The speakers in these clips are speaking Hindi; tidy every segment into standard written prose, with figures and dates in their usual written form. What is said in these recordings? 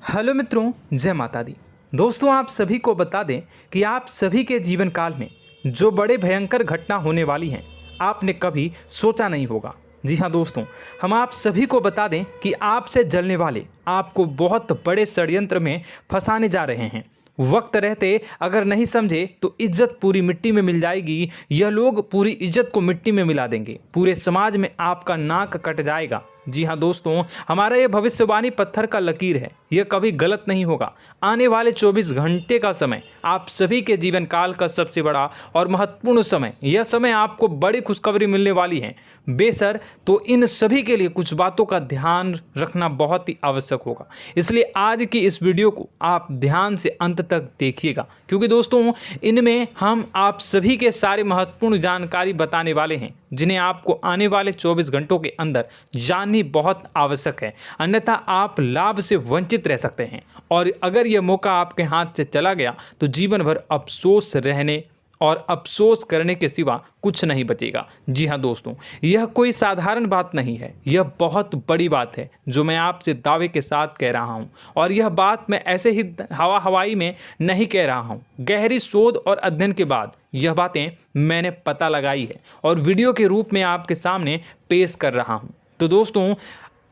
हेलो मित्रों, जय माता दी। दोस्तों, आप सभी को बता दें कि आप सभी के जीवन काल में जो बड़े भयंकर घटना होने वाली हैं, आपने कभी सोचा नहीं होगा। जी हाँ दोस्तों, हम आप सभी को बता दें कि आपसे जलने वाले आपको बहुत बड़े षड्यंत्र में फंसाने जा रहे हैं। वक्त रहते अगर नहीं समझे तो इज्जत पूरी मिट्टी में मिल जाएगी। यह लोग पूरी इज्जत को मिट्टी में मिला देंगे। पूरे समाज में आपका नाक कट जाएगा। जी हाँ दोस्तों, हमारा ये भविष्यवाणी पत्थर का लकीर है, यह कभी गलत नहीं होगा। आने वाले 24 घंटे का समय आप सभी के जीवन काल का सबसे बड़ा और महत्वपूर्ण समय। यह समय आपको बड़ी खुशखबरी मिलने वाली है बेसर, तो इन सभी के लिए कुछ बातों का ध्यान रखना बहुत ही आवश्यक होगा। इसलिए आज की इस वीडियो को आप ध्यान से अंत तक देखिएगा, क्योंकि दोस्तों इनमें हम आप सभी के सारे महत्वपूर्ण जानकारी बताने वाले हैं, जिन्हें आपको आने वाले 24 घंटों के अंदर जाननी बहुत आवश्यक है। अन्यथा आप लाभ से वंचित रह सकते हैं, और अगर यह मौका आपके हाथ से चला गया तो जीवन भर अफसोस रहने और अफसोस करने के सिवा कुछ नहीं बचेगा। जी हाँ दोस्तों, यह कोई साधारण बात नहीं है, यह बहुत बड़ी बात है जो मैं आपसे दावे के साथ कह रहा हूँ। और यह बात मैं ऐसे ही हवाई में नहीं कह रहा हूँ। गहरी शोध और अध्ययन के बाद यह बातें मैंने पता लगाई है और वीडियो के रूप में आपके सामने पेश कर रहा हूँ। तो दोस्तों,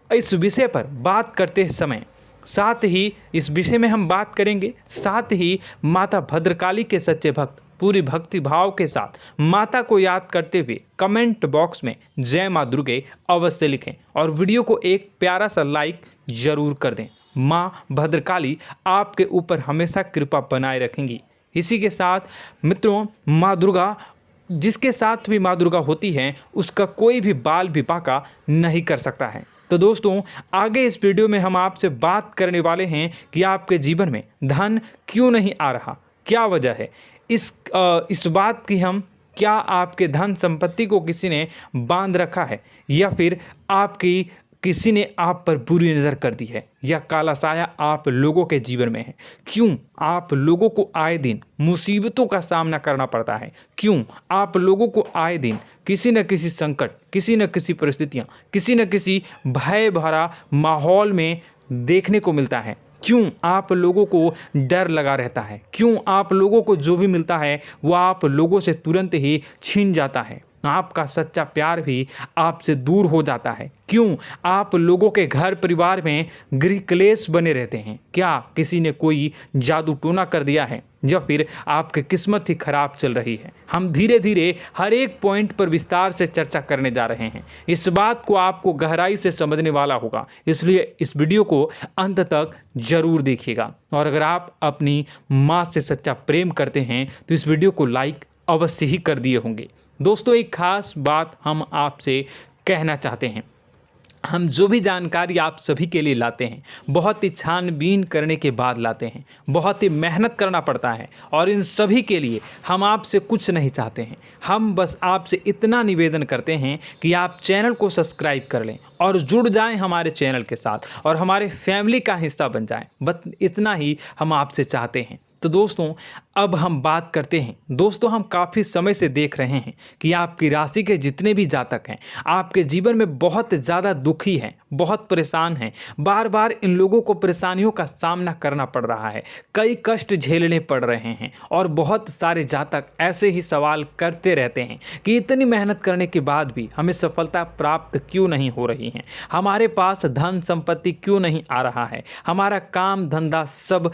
इस विषय पर बात करते समय साथ ही इस विषय में हम बात करेंगे, साथ ही माता भद्रकाली के सच्चे भक्त पूरी भक्ति भाव के साथ माता को याद करते हुए कमेंट बॉक्स में जय माँ दुर्गे अवश्य लिखें और वीडियो को एक प्यारा सा लाइक जरूर कर दें। माँ भद्रकाली आपके ऊपर हमेशा कृपा बनाए रखेंगी। इसी के साथ मित्रों, माँ दुर्गा, जिसके साथ भी माँ दुर्गा होती हैं, उसका कोई भी बाल भी बांका नहीं कर सकता है। तो दोस्तों, आगे इस वीडियो में हम आपसे बात करने वाले हैं कि आपके जीवन में धन क्यों नहीं आ रहा, क्या वजह है इस बात की। हम क्या आपके धन संपत्ति को किसी ने बांध रखा है, या फिर आपकी किसी ने आप पर बुरी नज़र कर दी है, या काला साया आप लोगों के जीवन में है। क्यों आप लोगों को आए दिन मुसीबतों का सामना करना पड़ता है, क्यों आप लोगों को आए दिन किसी न किसी संकट, किसी न किसी परिस्थितियाँ, किसी न किसी भय भरा माहौल में देखने को मिलता है, क्यों आप लोगों को डर लगा रहता है, क्यों आप लोगों को जो भी मिलता है वो आप लोगों से तुरंत ही छीन जाता है, आपका सच्चा प्यार भी आपसे दूर हो जाता है, क्यों आप लोगों के घर परिवार में गृह क्लेश बने रहते हैं। क्या किसी ने कोई जादू टोना कर दिया है, या फिर आपकी किस्मत ही खराब चल रही है। हम धीरे धीरे हर एक पॉइंट पर विस्तार से चर्चा करने जा रहे हैं। इस बात को आपको गहराई से समझने वाला होगा, इसलिए इस वीडियो को अंत तक जरूर देखिएगा। और अगर आप अपनी माँ से सच्चा प्रेम करते हैं तो इस वीडियो को लाइक अवश्य ही कर दिए होंगे। दोस्तों, एक खास बात हम आपसे कहना चाहते हैं। हम जो भी जानकारी आप सभी के लिए लाते हैं, बहुत ही छानबीन करने के बाद लाते हैं, बहुत ही मेहनत करना पड़ता है, और इन सभी के लिए हम आपसे कुछ नहीं चाहते हैं। हम बस आपसे इतना निवेदन करते हैं कि आप चैनल को सब्सक्राइब कर लें और जुड़ जाएं हमारे चैनल के साथ और हमारे फैमिली का हिस्सा बन जाएं। बस इतना ही हम आपसे चाहते हैं। तो दोस्तों, अब हम बात करते हैं। दोस्तों, हम काफ़ी समय से देख रहे हैं कि आपकी राशि के जितने भी जातक हैं, आपके जीवन में बहुत ज़्यादा दुखी हैं, बहुत परेशान हैं। बार बार इन लोगों को परेशानियों का सामना करना पड़ रहा है, कई कष्ट झेलने पड़ रहे हैं, और बहुत सारे जातक ऐसे ही सवाल करते रहते हैं कि इतनी मेहनत करने के बाद भी हमें सफलता प्राप्त क्यों नहीं हो रही है, हमारे पास धन संपत्ति क्यों नहीं आ रहा है, हमारा काम धंधा सब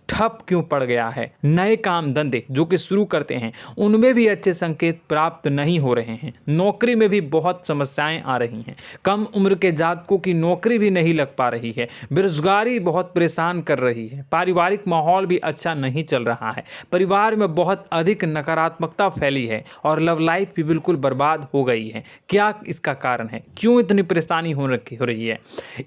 ठप क्यों पड़ गया है, नए काम धंधे जो कि शुरू करते हैं उनमें भी अच्छे संकेत प्राप्त नहीं हो रहे हैं, नौकरी में भी बहुत समस्याएं आ रही हैं, कम उम्र के जातकों की नौकरी भी नहीं लग पा रही है, बेरोजगारी बहुत परेशान कर रही है, पारिवारिक माहौल भी अच्छा नहीं चल रहा है, परिवार में बहुत अधिक नकारात्मकता फैली है, और लव लाइफ भी बिल्कुल बर्बाद हो गई है। क्या इसका कारण है, क्यों इतनी परेशानी हो रही है?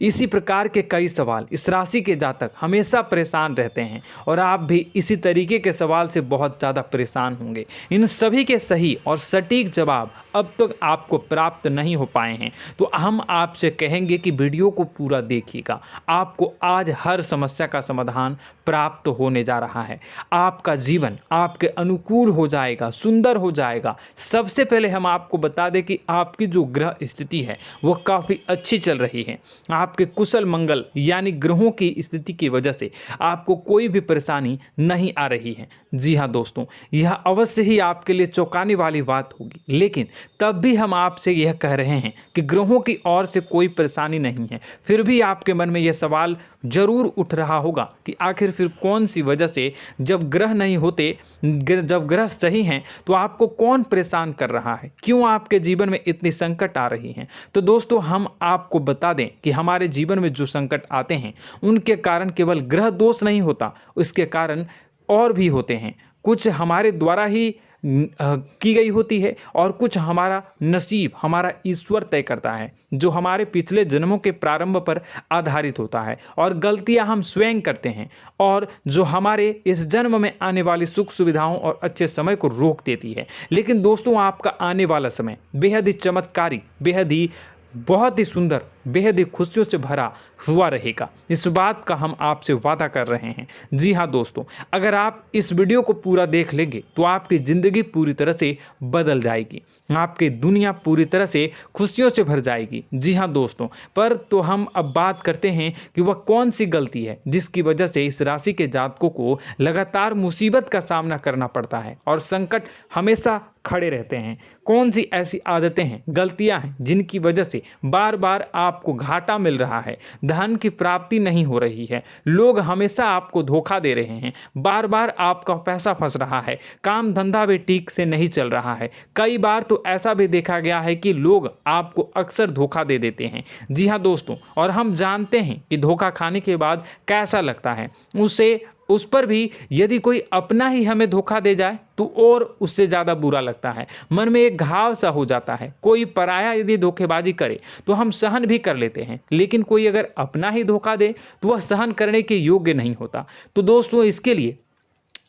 इसी प्रकार के कई सवाल इस राशि के जातक हमेशा परेशान रहते हैं, और आप भी इसी तरीके के सवाल से बहुत ज़्यादा परेशान होंगे। इन सभी के सही और सटीक जवाब अब तक आपको प्राप्त नहीं हो पाए हैं, तो हम आपसे कहेंगे कि वीडियो को पूरा देखिएगा। आपको आज हर समस्या का समाधान प्राप्त होने जा रहा है। आपका जीवन आपके अनुकूल हो जाएगा, सुंदर हो जाएगा। सबसे पहले हम आपको बता दें कि आपकी जो ग्रह स्थिति है वो काफ़ी अच्छी चल रही है। आपके कुशल मंगल यानी ग्रहों की स्थिति की वजह से आपको कोई भी परेशानी नहीं आ रही है। जी हाँ दोस्तों, यह अवश्य ही आपके लिए चौंकाने वाली बात होगी, लेकिन तब भी हम आपसे यह कह रहे हैं कि ग्रहों की ओर से कोई परेशानी नहीं है। फिर भी आपके मन में यह सवाल जरूर उठ रहा होगा कि आखिर फिर कौन सी वजह से, जब ग्रह नहीं होते, जब ग्रह सही हैं, तो आपको कौन परेशान कर रहा है, क्यों आपके जीवन में इतनी संकट आ रही हैं। तो दोस्तों, हम आपको बता दें कि हमारे जीवन में जो संकट आते हैं उनके कारण केवल ग्रह दोष नहीं होता, उसके कारण और भी होते हैं। कुछ हमारे द्वारा ही की गई होती है और कुछ हमारा नसीब, हमारा ईश्वर तय करता है, जो हमारे पिछले जन्मों के प्रारंभ पर आधारित होता है। और गलतियां हम स्वयं करते हैं और जो हमारे इस जन्म में आने वाली सुख सुविधाओं और अच्छे समय को रोक देती है। लेकिन दोस्तों, आपका आने वाला समय बेहद ही चमत्कारी, बेहद ही बहुत ही सुंदर, बेहद ही खुशियों से भरा हुआ रहेगा। इस बात का हम आपसे वादा कर रहे हैं। जी हाँ दोस्तों, अगर आप इस वीडियो को पूरा देख लेंगे तो आपकी ज़िंदगी पूरी तरह से बदल जाएगी, आपकी दुनिया पूरी तरह से खुशियों से भर जाएगी। जी हाँ दोस्तों, पर तो हम अब बात करते हैं कि वह कौन सी गलती है जिसकी वजह से इस राशि के जातकों को लगातार मुसीबत का सामना करना पड़ता है और संकट हमेशा खड़े रहते हैं। कौन सी ऐसी आदतें हैं, गलतियां हैं जिनकी वजह से बार बार आपको घाटा मिल रहा है, धन की प्राप्ति नहीं हो रही है, लोग हमेशा आपको धोखा दे रहे हैं, बार बार आपका पैसा फंस रहा है, काम धंधा भी ठीक से नहीं चल रहा है। कई बार तो ऐसा भी देखा गया है कि लोग आपको अक्सर धोखा दे देते हैं। जी हाँ दोस्तों, और हम जानते हैं कि धोखा खाने के बाद कैसा लगता है। उस पर भी यदि कोई अपना ही हमें धोखा दे जाए तो और उससे ज़्यादा बुरा लगता है, मन में एक घाव सा हो जाता है। कोई पराया यदि धोखेबाजी करे तो हम सहन भी कर लेते हैं, लेकिन कोई अगर अपना ही धोखा दे तो वह सहन करने के योग्य नहीं होता। तो दोस्तों, इसके लिए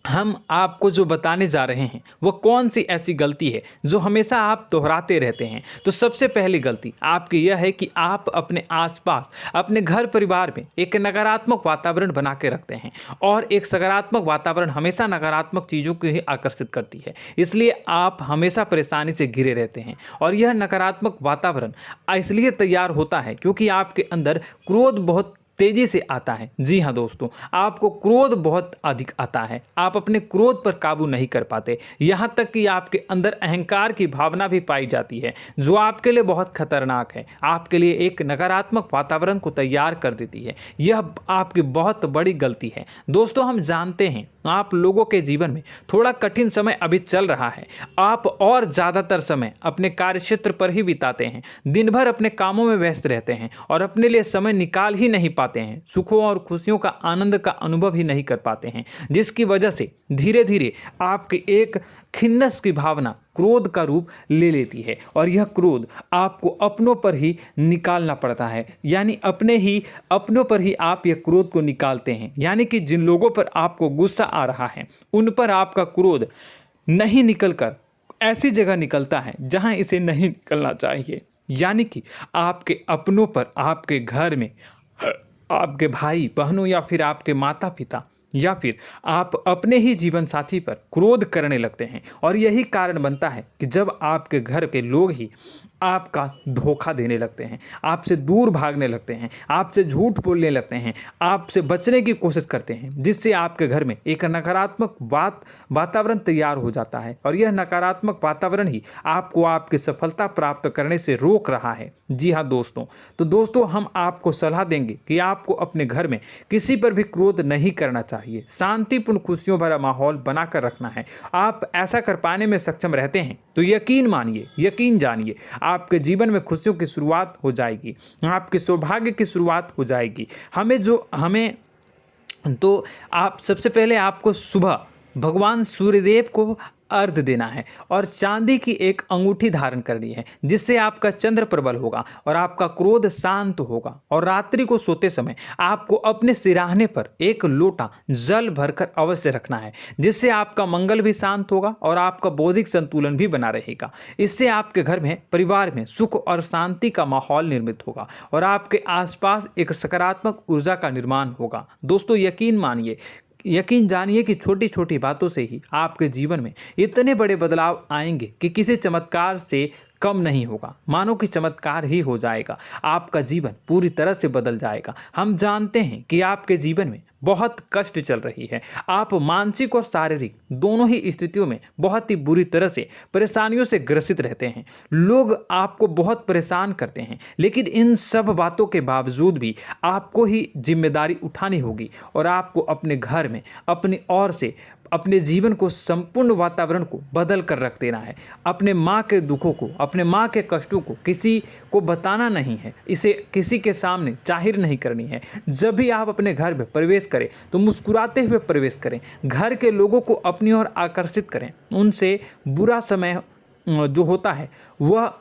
हम आपको जो बताने जा रहे हैं वो कौन सी ऐसी गलती है जो हमेशा आप दोहराते रहते हैं। तो सबसे पहली गलती आपकी यह है कि आप अपने आसपास, अपने घर परिवार में एक नकारात्मक वातावरण बना के रखते हैं, और एक सकारात्मक वातावरण हमेशा नकारात्मक चीज़ों को ही आकर्षित करती है। इसलिए आप हमेशा परेशानी से घिरे रहते हैं, और यह नकारात्मक वातावरण इसलिए तैयार होता है क्योंकि आपके अंदर क्रोध बहुत तेजी से आता है। जी हाँ दोस्तों, आपको क्रोध बहुत अधिक आता है, आप अपने क्रोध पर काबू नहीं कर पाते, यहाँ तक कि आपके अंदर अहंकार की भावना भी पाई जाती है, जो आपके लिए बहुत खतरनाक है, आपके लिए एक नकारात्मक वातावरण को तैयार कर देती है। यह आपकी बहुत बड़ी गलती है। दोस्तों, हम जानते हैं आप लोगों के जीवन में थोड़ा कठिन समय अभी चल रहा है। आप और ज़्यादातर समय अपने कार्यक्षेत्र पर ही बिताते हैं, दिन भर अपने कामों में व्यस्त रहते हैं और अपने लिए समय निकाल ही नहीं पाते हैं, सुखों और खुशियों का आनंद का अनुभव ही नहीं कर पाते हैं, जिसकी वजह से धीरे धीरे आपकी एक खिन्नस की भावना क्रोध का रूप ले लेती है, और यह क्रोध आपको अपनों पर ही निकालना पड़ता है। यानी अपनों पर ही आप यह क्रोध को निकालते हैं। यानी कि जिन लोगों पर आपको गुस्सा आ रहा है उन पर आपका क्रोध नहीं निकलकर ऐसी जगह निकलता है जहां इसे नहीं निकलना चाहिए। यानी कि आपके अपनों पर, आपके घर में आपके भाई बहनों या फिर आपके माता पिता या फिर आप अपने ही जीवन साथी पर क्रोध करने लगते हैं, और यही कारण बनता है कि जब आपके घर के लोग ही आपका धोखा देने लगते हैं, आपसे दूर भागने लगते हैं, आपसे झूठ बोलने लगते हैं, आपसे बचने की कोशिश करते हैं, जिससे आपके घर में एक नकारात्मक वातावरण तैयार हो जाता है, और यह नकारात्मक वातावरण ही आपको आपकी सफलता प्राप्त करने से रोक रहा है। जी हाँ दोस्तों, तो दोस्तों, हम आपको सलाह देंगे कि आपको अपने घर में किसी पर भी क्रोध नहीं करना चाहिए, शांतिपूर्ण खुशियों भरा माहौल बनाकर रखना है। आप ऐसा कर पाने में सक्षम रहते हैं तो यकीन मानिए, यकीन जानिए, आपके जीवन में खुशियों की शुरुआत हो जाएगी, आपके सौभाग्य की शुरुआत हो जाएगी। आप सबसे पहले आपको सुबह भगवान सूर्यदेव को अर्घ देना है और चांदी की एक अंगूठी धारण करनी है, जिससे आपका चंद्र प्रबल होगा और आपका क्रोध शांत होगा। और रात्रि को सोते समय आपको अपने सिरहाने पर एक लोटा जल भरकर अवश्य रखना है, जिससे आपका मंगल भी शांत होगा और आपका बौद्धिक संतुलन भी बना रहेगा। इससे आपके घर में, परिवार में सुख और शांति का माहौल निर्मित होगा और आपके आसपास एक सकारात्मक ऊर्जा का निर्माण होगा। दोस्तों यकीन जानिए कि छोटी छोटी बातों से ही आपके जीवन में इतने बड़े बदलाव आएंगे कि किसी चमत्कार से कम नहीं होगा। मानो कि चमत्कार ही हो जाएगा, आपका जीवन पूरी तरह से बदल जाएगा। हम जानते हैं कि आपके जीवन में बहुत कष्ट चल रही है, आप मानसिक और शारीरिक दोनों ही स्थितियों में बहुत ही बुरी तरह से परेशानियों से ग्रसित रहते हैं। लोग आपको बहुत परेशान करते हैं, लेकिन इन सब बातों के बावजूद भी आपको ही जिम्मेदारी उठानी होगी और आपको अपने घर में अपनी ओर से अपने जीवन को, संपूर्ण वातावरण को बदल कर रख देना है। अपने माँ के दुखों को, अपने माँ के कष्टों को किसी को बताना नहीं है, इसे किसी के सामने जाहिर नहीं करनी है। जब भी आप अपने घर में प्रवेश करें तो मुस्कुराते हुए प्रवेश करें, घर के लोगों को अपनी ओर आकर्षित करें। उनसे बुरा समय जो होता है वह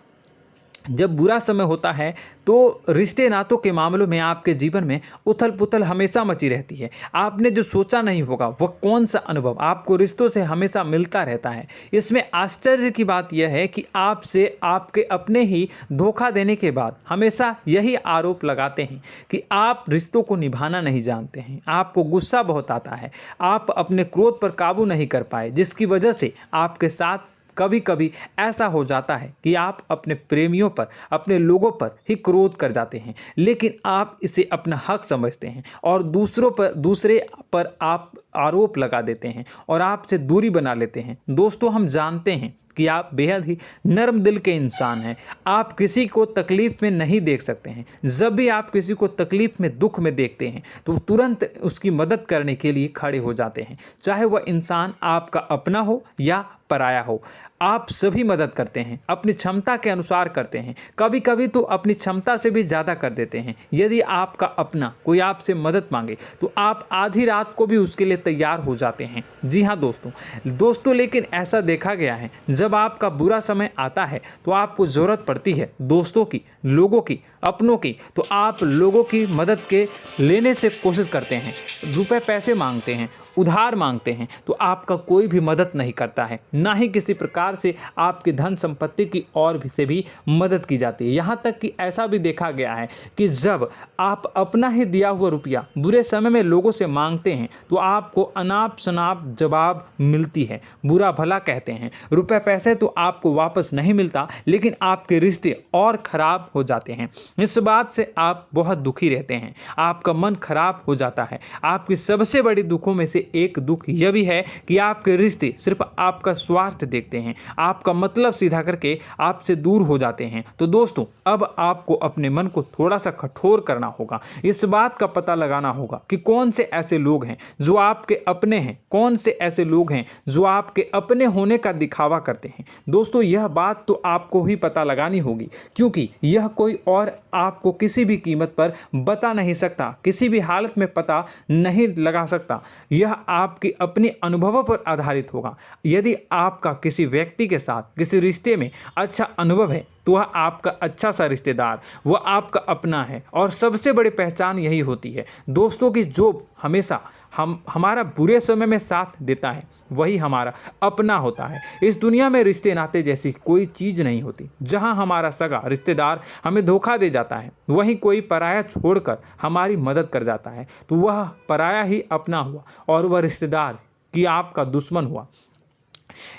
जब बुरा समय होता है तो रिश्ते नातों के मामलों में आपके जीवन में उथल पुथल हमेशा मची रहती है। आपने जो सोचा नहीं होगा वह कौन सा अनुभव आपको रिश्तों से हमेशा मिलता रहता है। इसमें आश्चर्य की बात यह है कि आपसे आपके अपने ही धोखा देने के बाद हमेशा यही आरोप लगाते हैं कि आप रिश्तों को निभाना नहीं जानते हैं, आपको गुस्सा बहुत आता है, आप अपने क्रोध पर काबू नहीं कर पाए, जिसकी वजह से आपके साथ कभी कभी ऐसा हो जाता है कि आप अपने प्रेमियों पर, अपने लोगों पर ही क्रोध कर जाते हैं, लेकिन आप इसे अपना हक समझते हैं और दूसरे पर आप आरोप लगा देते हैं और आपसे दूरी बना लेते हैं। दोस्तों हम जानते हैं कि आप बेहद ही नर्म दिल के इंसान हैं। आप किसी को तकलीफ में नहीं देख सकते हैं। जब भी आप किसी को तकलीफ में, दुख में देखते हैं तो तुरंत उसकी मदद करने के लिए खड़े हो जाते हैं, चाहे वह इंसान आपका अपना हो या पराया हो। आप सभी मदद करते हैं, अपनी क्षमता के अनुसार करते हैं, कभी कभी तो अपनी क्षमता से भी ज़्यादा कर देते हैं। यदि आपका अपना कोई आपसे मदद मांगे तो आप आधी रात को भी उसके लिए तैयार हो जाते हैं। जी हाँ दोस्तों, लेकिन ऐसा देखा गया है जब आपका बुरा समय आता है तो आपको ज़रूरत पड़ती है दोस्तों की, लोगों की, अपनों की, तो आप लोगों की मदद के लेने से कोशिश करते हैं, रुपए पैसे मांगते हैं, उधार मांगते हैं, तो आपका कोई भी मदद नहीं करता है, ना ही किसी प्रकार से आपकी धन संपत्ति की और भी से भी मदद की जाती है। यहाँ तक कि ऐसा भी देखा गया है कि जब आप अपना ही दिया हुआ रुपया बुरे समय में लोगों से मांगते हैं तो आपको अनाप शनाप जवाब मिलती है, बुरा भला कहते हैं। रुपए पैसे तो आपको वापस नहीं मिलता, लेकिन आपके रिश्ते और खराब हो जाते हैं। इस बात से आप बहुत दुखी रहते हैं, आपका मन खराब हो जाता है। आपकी सबसे बड़ी दुखों में से एक दुख यह भी है कि आपके रिश्ते सिर्फ आपका स्वार्थ देखते हैं, आपका मतलब सीधा करके आपसे दूर हो जाते हैं। तो दोस्तों अब आपको अपने मन को थोड़ा सा कठोर करना होगा, इस बात का पता लगाना होगा कि कौन से ऐसे लोग हैं जो आपके अपने हैं, कौन से ऐसे लोग हैं जो आपके अपने होने का दिखावा करते हैं। दोस्तों यह बात तो आपको ही पता लगानी होगी, क्योंकि यह कोई और आपको किसी भी कीमत पर बता नहीं सकता, किसी भी हालत में पता नहीं लगा सकता। यह आपके अपने अनुभवों पर आधारित होगा। यदि आपका किसी व्यक्ति के साथ किसी रिश्ते में अच्छा अनुभव है तो वह आपका अच्छा सा रिश्तेदार, वह आपका अपना है, और सबसे बड़ी पहचान यही होती है दोस्तों की जो हमेशा हमारा बुरे समय में साथ देता है वही हमारा अपना होता है। इस दुनिया में रिश्ते नाते जैसी कोई चीज़ नहीं होती। जहां हमारा सगा रिश्तेदार हमें धोखा दे जाता है, वहीं कोई पराया छोड़कर हमारी मदद कर जाता है तो वह पराया ही अपना हुआ और वह रिश्तेदार कि आपका दुश्मन हुआ।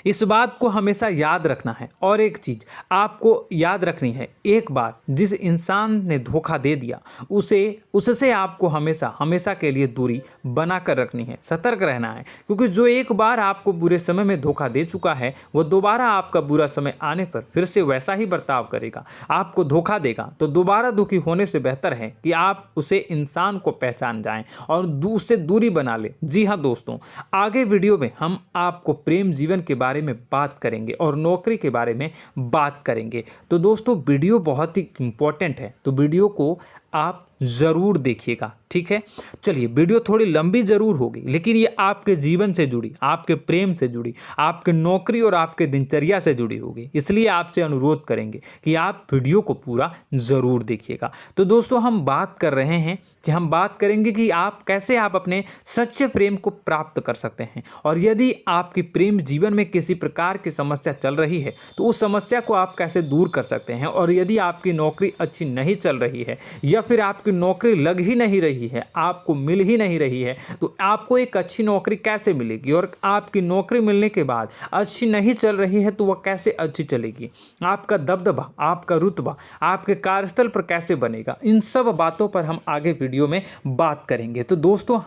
इस बात को हमेशा याद रखना है। और एक चीज़ आपको याद रखनी है, एक बार जिस इंसान ने धोखा दे दिया उससे आपको हमेशा के लिए दूरी बना कर रखनी है, सतर्क रहना है, क्योंकि जो एक बार आपको बुरे समय में धोखा दे चुका है वो दोबारा आपका बुरा समय आने पर फिर से वैसा ही बर्ताव करेगा, आपको धोखा देगा। तो दोबारा दुखी होने से बेहतर है कि आप उसे इंसान को पहचान जाएं और उससे दूरी बना लें। जी हाँ दोस्तों, आगे वीडियो में हम आपको प्रेम जीवन के बारे में बात करेंगे और नौकरी के बारे में बात करेंगे। तो दोस्तों वीडियो बहुत ही इम्पोर्टेंट है, तो वीडियो को आप ज़रूर देखिएगा, ठीक है। चलिए, वीडियो थोड़ी लंबी ज़रूर होगी, लेकिन ये आपके जीवन से जुड़ी, आपके प्रेम से जुड़ी, आपके नौकरी और आपके दिनचर्या से जुड़ी होगी, इसलिए आपसे अनुरोध करेंगे कि आप वीडियो को पूरा ज़रूर देखिएगा। तो दोस्तों, हम बात कर रहे हैं कि हम बात करेंगे कि आप कैसे आप अपने सच्चे प्रेम को प्राप्त कर सकते हैं, और यदि आपकी प्रेम जीवन में किसी प्रकार की समस्या चल रही है तो उस समस्या को आप कैसे दूर कर सकते हैं, और यदि आपकी नौकरी अच्छी नहीं चल रही है या फिर आपकी नौकरी लग ही नहीं रही है, आपको मिल ही नहीं रही है, तो आपको एक अच्छी नौकरी कैसे मिलेगी, और आपकी नौकरी मिलने के बाद अच्छी नहीं चल रही है तो वह कैसे अच्छी चलेगी, आपका दबदबा, आपका रुतबा आपके कार्यस्थल पर कैसे बनेगा, इन सब बातों पर हम आगे वीडियो में बात करेंगे। तो दोस्तों,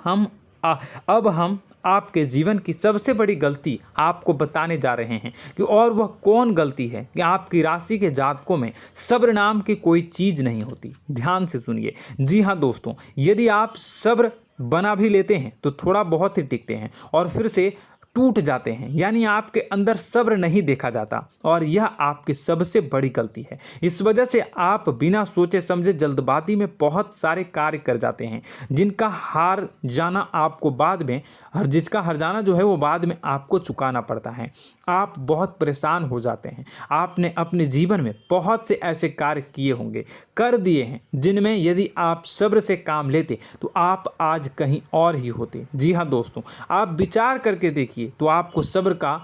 अब हम आपके जीवन की सबसे बड़ी गलती आपको बताने जा रहे हैं कि और वह कौन गलती है कि आपकी राशि के जातकों में सब्र नाम की कोई चीज़ नहीं होती। ध्यान से सुनिए। जी हाँ दोस्तों, यदि आप सब्र बना भी लेते हैं तो थोड़ा बहुत ही टिकते हैं और फिर से टूट जाते हैं, यानी आपके अंदर सब्र नहीं देखा जाता, और यह आपकी सबसे बड़ी गलती है। इस वजह से आप बिना सोचे समझे जल्दबाजी में बहुत सारे कार्य कर जाते हैं, जिनका हार जाना आपको बाद में, जिसका हर जाना जो है वो बाद में आपको चुकाना पड़ता है। आप बहुत परेशान हो जाते हैं। आपने अपने जीवन में बहुत से ऐसे कार्य किए होंगे, कर दिए हैं, जिनमें यदि आप सब्र से काम लेते तो आप आज कहीं और ही होते। जी हाँ दोस्तों, आप विचार करके देखिए तो आपको सब्र का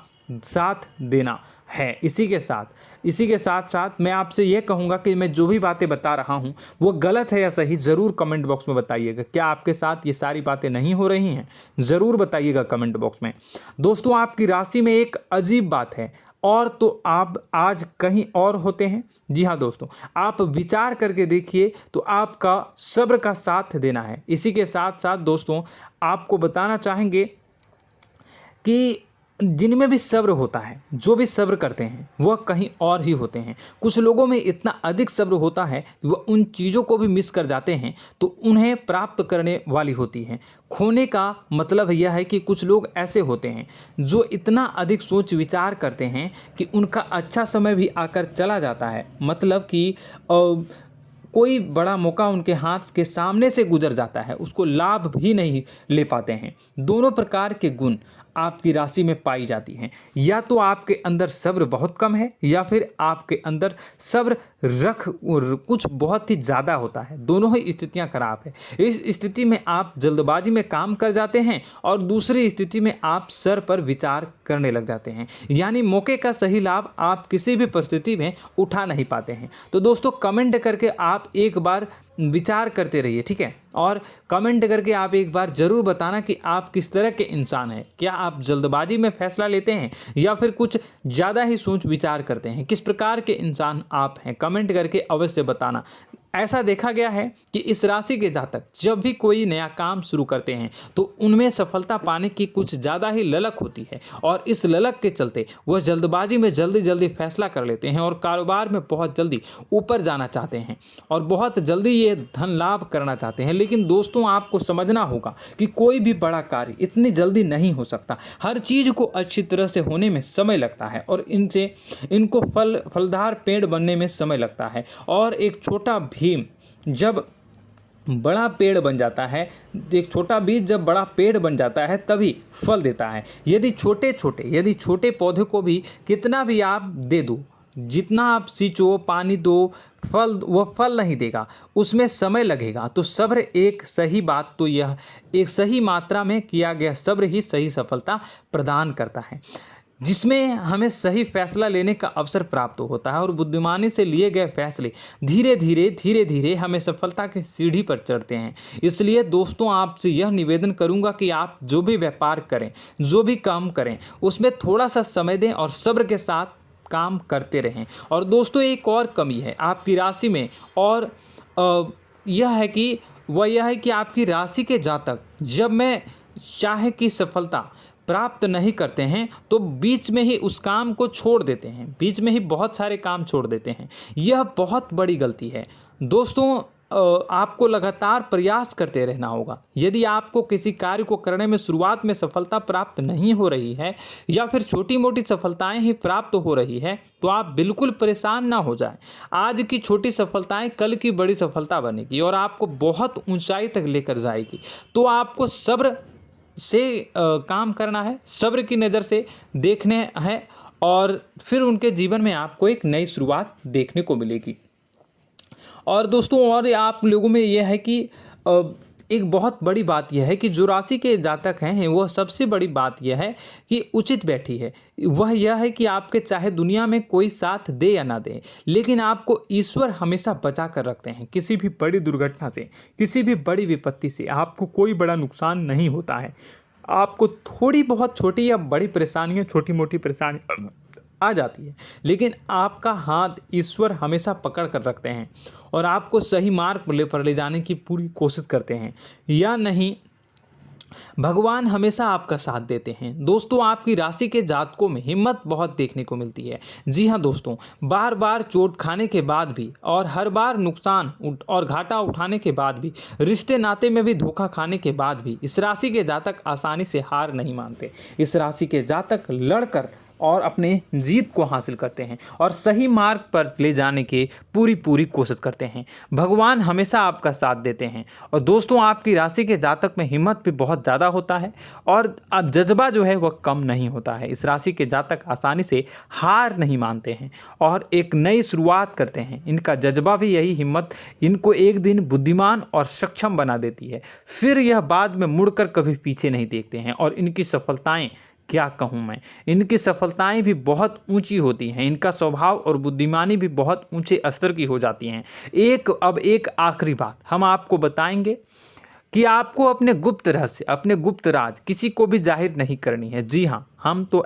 साथ देना है। इसी के साथ साथ मैं आपसे यह कहूँगा कि मैं जो भी बातें बता रहा हूँ वो गलत है या सही, ज़रूर कमेंट बॉक्स में बताइएगा। क्या आपके साथ ये सारी बातें नहीं हो रही हैं? ज़रूर बताइएगा कमेंट बॉक्स में। दोस्तों, आपकी राशि में एक अजीब बात है, और तो आप आज कहीं और होते हैं। जी हाँ दोस्तों, आप विचार करके देखिए तो आपका सब्र का साथ देना है। इसी के साथ साथ दोस्तों, आपको बताना चाहेंगे कि जिनमें भी सब्र होता है, जो भी सब्र करते हैं, वह कहीं और ही होते हैं। कुछ लोगों में इतना अधिक सब्र होता है कि वह उन चीज़ों को भी मिस कर जाते हैं तो उन्हें प्राप्त करने वाली होती हैं। खोने का मतलब यह है कि कुछ लोग ऐसे होते हैं जो इतना अधिक सोच विचार करते हैं कि उनका अच्छा समय भी आकर चला जाता है, मतलब कि कोई बड़ा मौका उनके हाथ के सामने से गुजर जाता है, उसको लाभ भी नहीं ले पाते हैं। दोनों प्रकार के गुण आपकी राशि में पाई जाती हैं। या तो आपके अंदर सब्र बहुत कम है, या फिर आपके अंदर सब्र रख कुछ बहुत ही ज़्यादा होता है। दोनों ही स्थितियां खराब है। इस स्थिति में आप जल्दबाजी में काम कर जाते हैं, और दूसरी स्थिति में आप सर पर विचार करने लग जाते हैं, यानी मौके का सही लाभ आप किसी भी परिस्थिति में उठा नहीं पाते हैं। तो दोस्तों, कमेंट करके आप एक बार विचार करते रहिए, ठीक है, और कमेंट करके आप एक बार ज़रूर बताना कि आप किस तरह के इंसान हैं। क्या आप जल्दबाजी में फैसला लेते हैं या फिर कुछ ज़्यादा ही सोच विचार करते हैं? किस प्रकार के इंसान आप हैं, कमेंट करके अवश्य बताना। ऐसा देखा गया है कि इस राशि के जातक जब भी कोई नया काम शुरू करते हैं तो उनमें सफलता पाने की कुछ ज़्यादा ही ललक होती है, और इस ललक के चलते वह जल्दबाजी में जल्दी फैसला कर लेते हैं और कारोबार में बहुत जल्दी ऊपर जाना चाहते हैं और बहुत जल्दी ये धन लाभ करना चाहते हैं। लेकिन दोस्तों, आपको समझना होगा कि कोई भी बड़ा कार्य इतनी जल्दी नहीं हो सकता। हर चीज़ को अच्छी तरह से होने में समय लगता है, और इनको फलदार पेड़ बनने में समय लगता है। और एक छोटा भीम जब बड़ा पेड़ बन जाता है, एक छोटा बीज जब बड़ा पेड़ बन जाता है तभी फल देता है। यदि छोटे पौधे को भी कितना भी आप दे दो, जितना आप सींचो, पानी दो, वह फल नहीं देगा, उसमें समय लगेगा। तो सब्र एक सही बात, तो यह एक सही मात्रा में किया गया सब्र ही सही सफलता प्रदान करता है, जिसमें हमें सही फैसला लेने का अवसर प्राप्त होता है, और बुद्धिमानी से लिए गए फैसले धीरे धीरे हमें सफलता की सीढ़ी पर चढ़ते हैं। इसलिए दोस्तों, आपसे यह निवेदन करूंगा कि आप जो भी व्यापार करें, जो भी काम करें, उसमें थोड़ा सा समय दें और सब्र के साथ काम करते रहें। और दोस्तों, एक और कमी है आपकी राशि में, और यह है कि आपकी राशि के जातक जब मैं चाहे कि सफलता प्राप्त नहीं करते हैं तो बीच में ही उस काम को छोड़ देते हैं, बीच में ही बहुत सारे काम छोड़ देते हैं। यह बहुत बड़ी गलती है दोस्तों। आपको लगातार प्रयास करते रहना होगा। यदि आपको किसी कार्य को करने में शुरुआत में सफलता प्राप्त नहीं हो रही है या फिर छोटी मोटी सफलताएं ही प्राप्त हो रही है तो आप बिल्कुल परेशान ना हो जाएं। आज की छोटी सफलताएं कल की बड़ी सफलता बनेगी और आपको बहुत ऊंचाई तक लेकर जाएगी। तो आपको सब्र से काम करना है, सब्र की नज़र से देखने हैं और फिर उनके जीवन में आपको एक नई शुरुआत देखने को मिलेगी। और दोस्तों और आप लोगों में यह है कि एक बहुत बड़ी बात यह है कि जो राशि के जातक हैं वो सबसे बड़ी बात यह है कि उचित बैठी है। वह यह है कि आपके चाहे दुनिया में कोई साथ दे या ना दे, लेकिन आपको ईश्वर हमेशा बचा कर रखते हैं। किसी भी बड़ी दुर्घटना से, किसी भी बड़ी विपत्ति से आपको कोई बड़ा नुकसान नहीं होता है। आपको थोड़ी बहुत छोटी या बड़ी परेशानियाँ, छोटी मोटी परेशानी आ जाती है, लेकिन आपका हाथ ईश्वर हमेशा पकड़ कर रखते हैं और आपको सही मार्ग पर ले जाने की पूरी कोशिश करते हैं। या नहीं, भगवान हमेशा आपका साथ देते हैं। दोस्तों आपकी राशि के जातकों में हिम्मत बहुत देखने को मिलती है। जी हाँ दोस्तों, बार बार चोट खाने के बाद भी और हर बार नुकसान और घाटा उठाने के बाद भी, रिश्ते नाते में भी धोखा खाने के बाद भी इस राशि के जातक आसानी से हार नहीं मानते। इस राशि के जातक लड़कर और अपने जीत को हासिल करते हैं और सही मार्ग पर ले जाने की पूरी कोशिश करते हैं। भगवान हमेशा आपका साथ देते हैं। और दोस्तों आपकी राशि के जातक में हिम्मत भी बहुत ज़्यादा होता है और अब जज्बा जो है वह कम नहीं होता है। इस राशि के जातक आसानी से हार नहीं मानते हैं और एक नई शुरुआत करते हैं। इनका जज्बा भी यही हिम्मत इनको एक दिन बुद्धिमान और सक्षम बना देती है। फिर यह बाद में मुड़कर कभी पीछे नहीं देखते हैं और इनकी सफलताएं, क्या कहूँ मैं, इनकी सफलताएं भी बहुत ऊंची होती हैं। इनका स्वभाव और बुद्धिमानी भी बहुत ऊंचे स्तर की हो जाती हैं। अब एक आखिरी बात हम आपको बताएंगे कि आपको अपने गुप्त रहस्य, अपने गुप्त राज किसी को भी जाहिर नहीं करनी है। जी हाँ, हम तो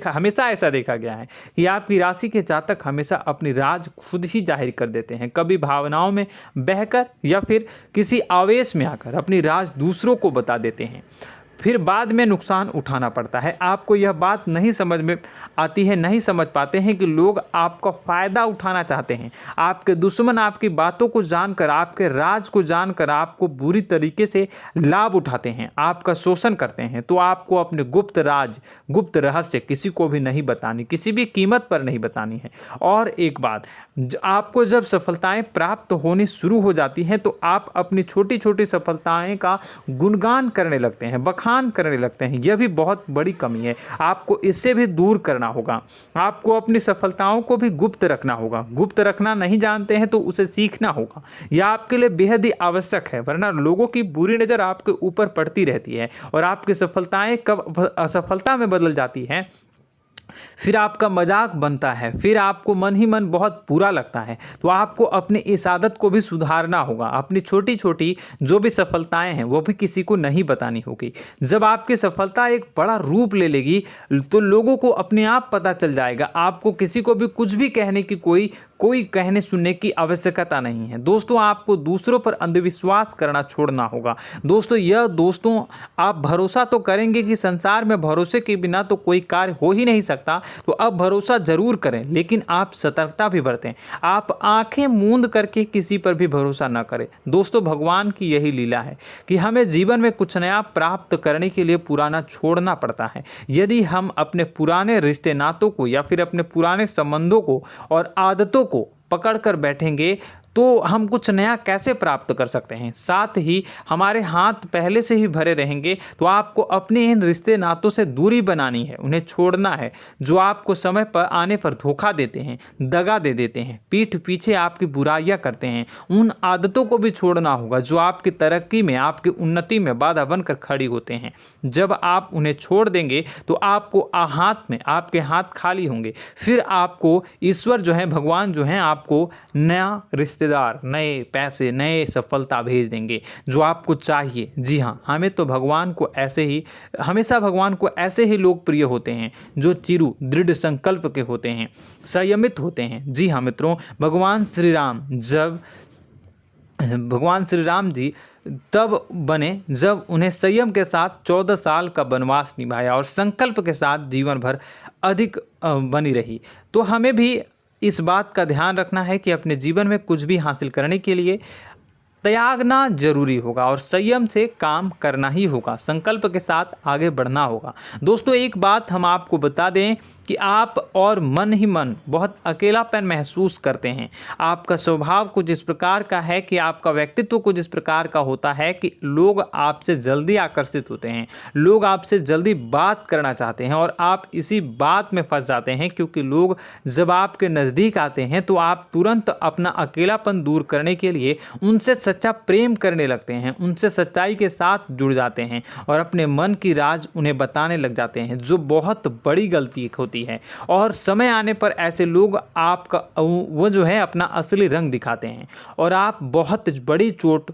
हमेशा ऐसा देखा गया है कि आपकी राशि के जातक हमेशा अपनी राज खुद ही जाहिर कर देते हैं। कभी भावनाओं में बहकर या फिर किसी आवेश में आकर अपनी राज दूसरों को बता देते हैं, फिर बाद में नुकसान उठाना पड़ता है। आपको यह बात नहीं समझ में आती है, नहीं समझ पाते हैं कि लोग आपका फ़ायदा उठाना चाहते हैं। आपके दुश्मन आपकी बातों को जानकर, आपके राज को जानकर आपको बुरी तरीके से लाभ उठाते हैं, आपका शोषण करते हैं। तो आपको अपने गुप्त राज, गुप्त रहस्य किसी को भी नहीं बतानी, किसी भी कीमत पर नहीं बतानी है। और एक बात, आपको जब सफलताएं प्राप्त होनी शुरू हो जाती हैं तो आप अपनी छोटी छोटी सफलताएं का गुणगान करने लगते हैं, बखान करने लगते हैं। यह भी बहुत बड़ी कमी है, आपको इससे भी दूर करना होगा। आपको अपनी सफलताओं को भी गुप्त रखना होगा। गुप्त रखना नहीं जानते हैं तो उसे सीखना होगा। यह आपके लिए बेहद ही आवश्यक है, वरना लोगों की बुरी नज़र आपके ऊपर पड़ती रहती है और आपकी सफलताएं कब असफलता में बदल जाती हैं, फिर आपका मजाक बनता है, फिर आपको मन ही मन बहुत बुरा लगता है। तो आपको अपनी इस आदत को भी सुधारना होगा। अपनी छोटी छोटी जो भी सफलताएं हैं वो भी किसी को नहीं बतानी होगी। जब आपकी सफलता एक बड़ा रूप ले लेगी तो लोगों को अपने आप पता चल जाएगा। आपको किसी को भी कुछ भी कहने की कोई कहने सुनने की आवश्यकता नहीं है। दोस्तों आपको दूसरों पर अंधविश्वास करना छोड़ना होगा। दोस्तों आप भरोसा तो करेंगे कि संसार में भरोसे के बिना तो कोई कार्य हो ही नहीं सकता, तो अब भरोसा जरूर करें, लेकिन आप सतर्कता भी बरतें। आप आंखें मूंद करके किसी पर भी भरोसा न करें। दोस्तों भगवान की यही लीला है कि हमें जीवन में कुछ नया प्राप्त करने के लिए पुराना छोड़ना पड़ता है। यदि हम अपने पुराने रिश्ते नातों को या फिर अपने पुराने संबंधों को और आदतों को पकड़ कर बैठेंगे तो हम कुछ नया कैसे प्राप्त कर सकते हैं। साथ ही हमारे हाथ पहले से ही भरे रहेंगे। तो आपको अपने इन रिश्ते नातों से दूरी बनानी है, उन्हें छोड़ना है जो आपको समय पर आने पर धोखा देते हैं, दगा दे देते हैं, पीठ पीछे आपकी बुराइयां करते हैं। उन आदतों को भी छोड़ना होगा जो आपकी तरक्की में, आपकी उन्नति में बाधा बनकर खड़ी होते हैं। जब आप उन्हें छोड़ देंगे तो आपको आपके हाथ खाली होंगे। फिर आपको ईश्वर जो है, भगवान जो है, आपको नया रिश्तेदार, नए पैसे, नए सफलता भेज देंगे जो आपको चाहिए। जी हाँ, हमेशा भगवान को ऐसे ही लोग प्रिय होते हैं जो चिरु दृढ़ संकल्प के होते हैं, संयमित होते हैं। जी हाँ मित्रों, भगवान श्री राम जी तब बने जब उन्हें संयम के साथ 14 साल का वनवास निभाया और संकल्प के साथ जीवन भर अधिक बनी रही। तो हमें भी इस बात का ध्यान रखना है कि अपने जीवन में कुछ भी हासिल करने के लिए त्यागना जरूरी होगा और संयम से काम करना ही होगा। संकल्प के साथ आगे बढ़ना होगा। दोस्तों एक बात हम आपको बता दें कि आप और मन ही मन बहुत अकेलापन महसूस करते हैं। आपका स्वभाव कुछ इस प्रकार का है कि आपका व्यक्तित्व कुछ इस प्रकार का होता है कि लोग आपसे जल्दी आकर्षित होते हैं, लोग आपसे जल्दी बात करना चाहते हैं और आप इसी बात में फंस जाते हैं, क्योंकि लोग जब आपके नज़दीक आते हैं तो आप तुरंत अपना अकेलापन दूर करने के लिए उनसे सच्चा प्रेम करने लगते हैं, उनसे सच्चाई के साथ जुड़ जाते हैं और अपने मन की राज उन्हें बताने लग जाते हैं, जो बहुत बड़ी गलती होती है। और समय आने पर ऐसे लोग आपका वो जो है अपना असली रंग दिखाते हैं और आप बहुत बड़ी चोट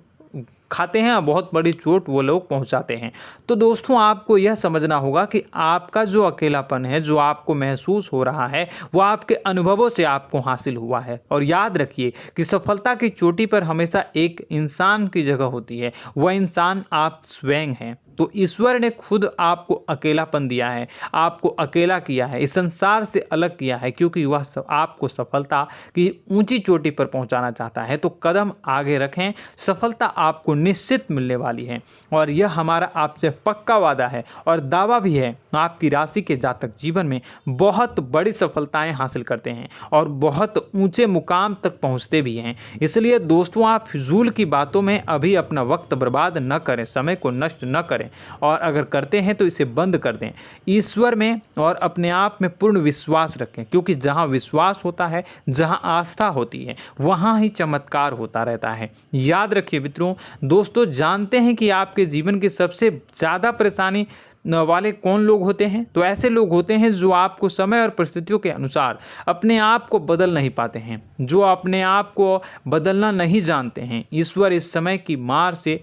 खाते हैं और बहुत बड़ी चोट वो लोग पहुंचाते हैं। तो दोस्तों आपको यह समझना होगा कि आपका जो अकेलापन है, जो आपको महसूस हो रहा है, वो आपके अनुभवों से आपको हासिल हुआ है। और याद रखिए कि सफलता की चोटी पर हमेशा एक इंसान की जगह होती है, वह इंसान आप स्वयं हैं। तो ईश्वर ने खुद आपको अकेलापन दिया है, आपको अकेला किया है, इस संसार से अलग किया है, क्योंकि वह आपको सफलता की ऊंची चोटी पर पहुंचाना चाहता है। तो कदम आगे रखें, सफलता आपको निश्चित मिलने वाली है और यह हमारा आपसे पक्का वादा है और दावा भी है। आपकी राशि के जातक जीवन में बहुत बड़ी सफलताएं हासिल करते हैं और बहुत ऊंचे मुकाम तक पहुंचते भी हैं। इसलिए दोस्तों आप फिजूल की बातों में अभी अपना वक्त बर्बाद न करें, समय को नष्ट न करें और अगर करते हैं तो इसे बंद कर दें। ईश्वर में और अपने आप में पूर्ण विश्वास रखें, क्योंकि जहां विश्वास होता है, जहां आस्था होती है, वहां ही चमत्कार होता रहता है। याद रखिए मित्रों, दोस्तों जानते हैं कि आपके जीवन की सबसे ज़्यादा परेशानी वाले कौन लोग होते हैं? तो ऐसे लोग होते हैं जो आपको समय और परिस्थितियों के अनुसार अपने आप को बदल नहीं पाते हैं, जो अपने आप को बदलना नहीं जानते हैं। ईश्वर इस समय की मार से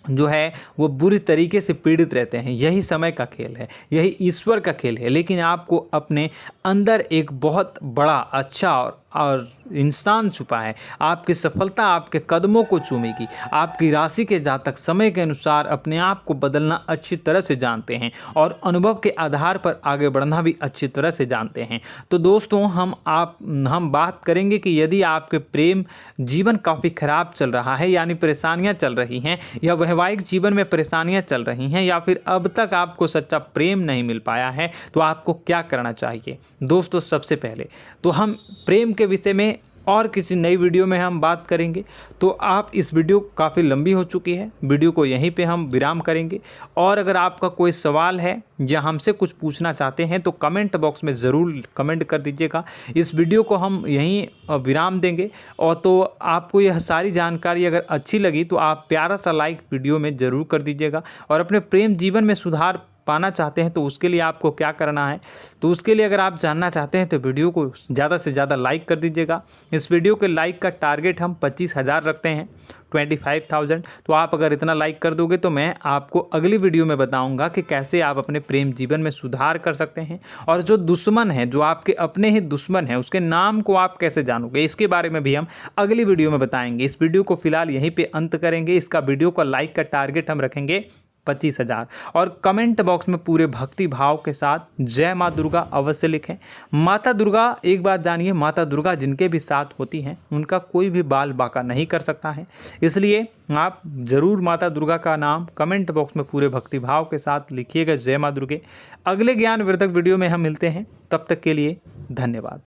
जो है वो बुरी तरीके से पीड़ित रहते हैं। यही समय का खेल है, यही ईश्वर का खेल है। लेकिन आपको अपने अंदर एक बहुत बड़ा अच्छा और इंसान छुपा है। आपकी सफलता आपके कदमों को चूमेगी। आपकी राशि के जातक समय के अनुसार अपने आप को बदलना अच्छी तरह से जानते हैं और अनुभव के आधार पर आगे बढ़ना भी अच्छी तरह से जानते हैं। तो दोस्तों हम बात करेंगे कि यदि आपके प्रेम जीवन काफ़ी खराब चल रहा है, यानी परेशानियां चल रही हैं, या वैवाहिक जीवन में परेशानियां चल रही हैं, या फिर अब तक आपको सच्चा प्रेम नहीं मिल पाया है, तो आपको क्या करना चाहिए? दोस्तों सबसे पहले तो हम प्रेम के विषय में और किसी नई वीडियो में हम बात करेंगे। तो आप इस वीडियो काफ़ी लंबी हो चुकी है, वीडियो को यहीं पे हम विराम करेंगे। और अगर आपका कोई सवाल है या हमसे कुछ पूछना चाहते हैं तो कमेंट बॉक्स में ज़रूर कमेंट कर दीजिएगा। इस वीडियो को हम यहीं विराम देंगे। और तो आपको यह सारी जानकारी अगर अच्छी लगी तो आप प्यारा सा लाइक वीडियो में ज़रूर कर दीजिएगा। और अपने प्रेम जीवन में सुधार पाना चाहते हैं तो उसके लिए आपको क्या करना है, तो उसके लिए अगर आप जानना चाहते हैं तो वीडियो को ज़्यादा से ज़्यादा लाइक कर दीजिएगा। इस वीडियो के लाइक का टारगेट हम 25,000 रखते हैं, 25,000। तो आप अगर इतना लाइक कर दोगे तो मैं आपको अगली वीडियो में बताऊंगा कि कैसे आप अपने प्रेम जीवन में सुधार कर सकते हैं। और जो दुश्मन है, जो आपके अपने ही दुश्मन है, उसके नाम को आप कैसे जानोगे, इसके बारे में भी हम अगली वीडियो में बताएंगे। इस वीडियो को फिलहाल यहीं पे अंत करेंगे। इसका वीडियो का लाइक का टारगेट हम रखेंगे 25,000। और कमेंट बॉक्स में पूरे भक्ति भाव के साथ जय माँ दुर्गा अवश्य लिखें। माता दुर्गा, एक बात जानिए, माता दुर्गा जिनके भी साथ होती हैं उनका कोई भी बाल बाका नहीं कर सकता है। इसलिए आप ज़रूर माता दुर्गा का नाम कमेंट बॉक्स में पूरे भक्ति भाव के साथ लिखिएगा, जय माँ दुर्गे। अगले ज्ञानवर्धक वीडियो में हम मिलते हैं, तब तक के लिए धन्यवाद।